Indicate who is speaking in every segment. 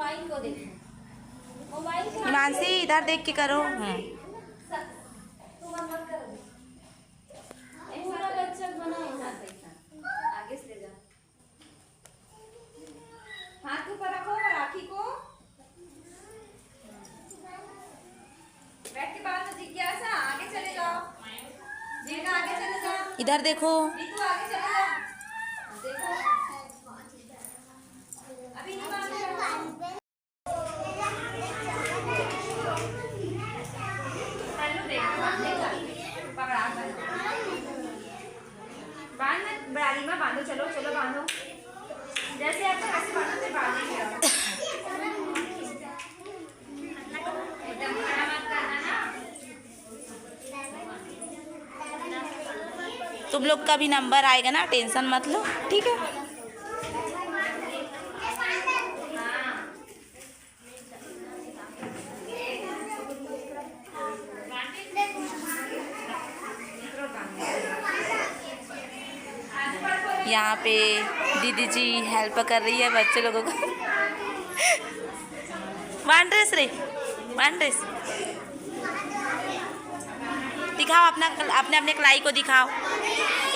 Speaker 1: Mobile को देखो, mobile को
Speaker 2: हिमांशी इधर देख के करो।
Speaker 1: तुम मत करो, पूरा बच्चा बनाओ ना, आगे से ले जाओ, हाथ ऊपर रखो राखी को, बैठ के बात जिज्ञासा आगे चले जाओ, जीना आगे चले जाओ,
Speaker 2: इधर देखो,
Speaker 1: नीतू आगे चले जाओ, देखो अभी नहीं बांध रहा, बरारी में बांधो, चलो चलो बांधो, जैसे आपको कैसे बांधो फिर बांधेंगे एकदम खड़ा मत करना ना।
Speaker 2: तुम लोग का भी नंबर आएगा ना, टेंशन मत लो, ठीक है। यहाँ पे दीदी जी हेल्प कर रही है बच्चे लोगों को। वन ड्रेस रे, वन ड्रेस दिखाओ, अपना अपने अपने कलाई को दिखाओ।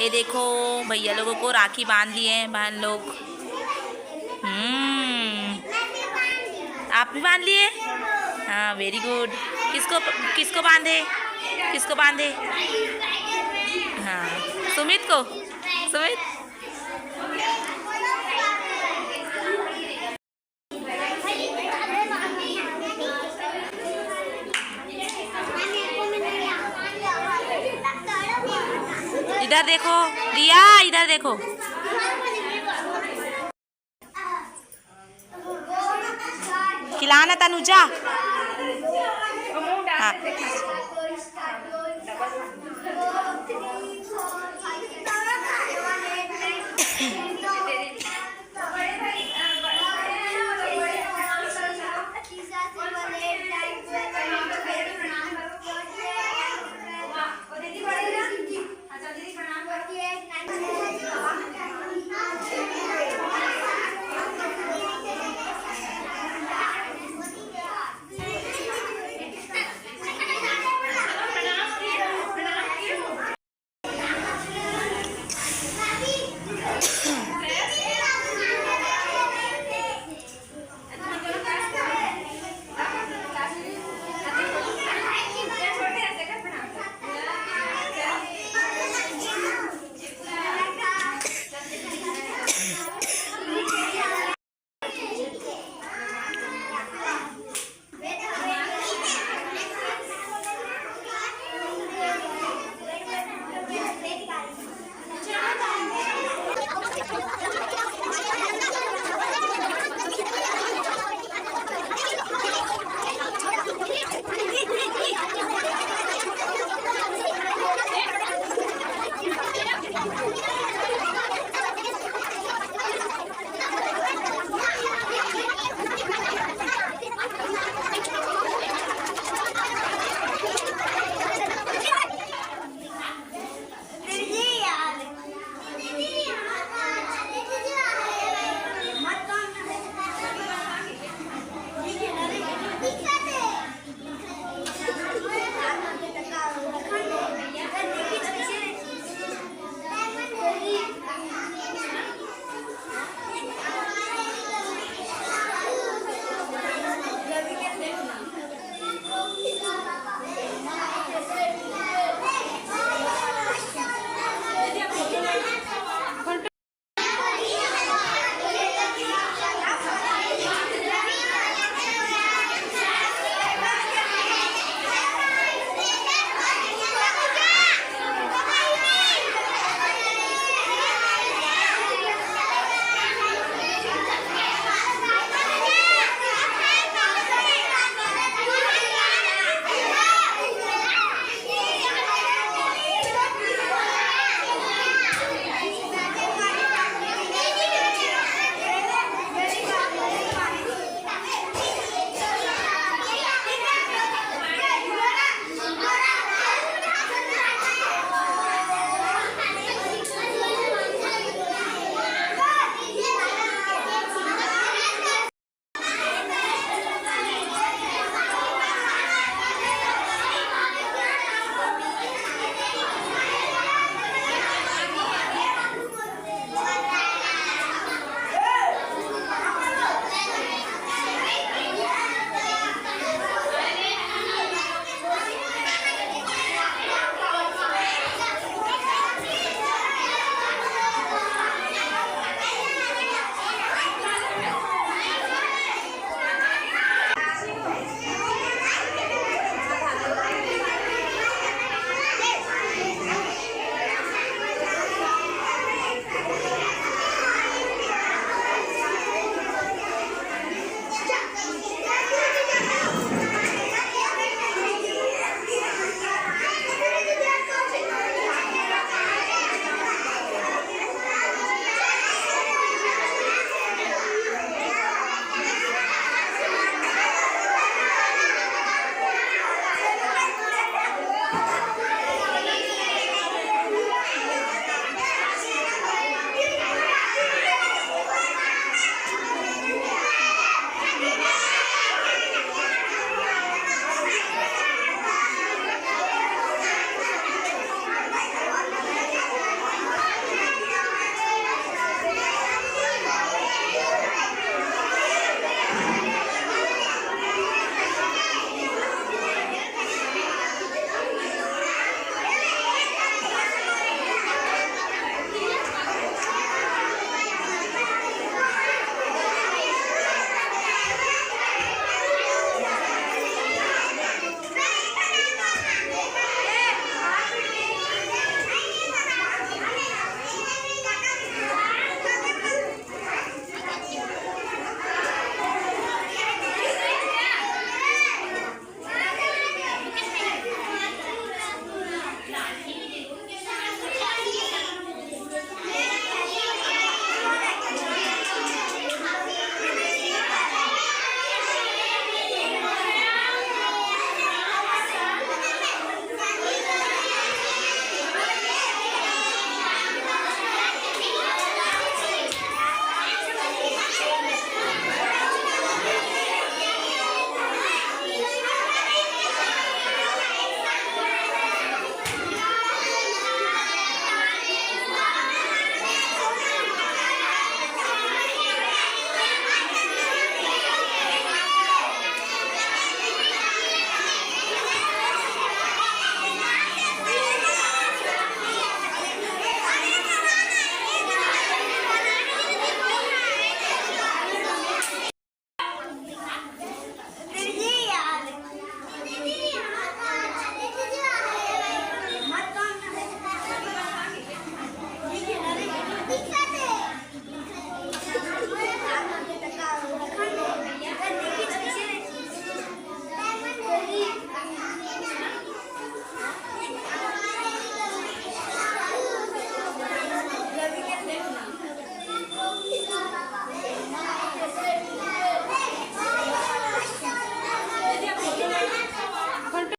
Speaker 2: ये देखो भैया लोगों को राखी बांध लिए हैं बहन लोग। आप भी बांध लिए? हाँ वेरी गुड। किसको किसको बांधे, किसको बांधे? हाँ सुमित को, सुमित। इधर देखो रिया, इधर देखो। खिलाना तनुजा। हाँ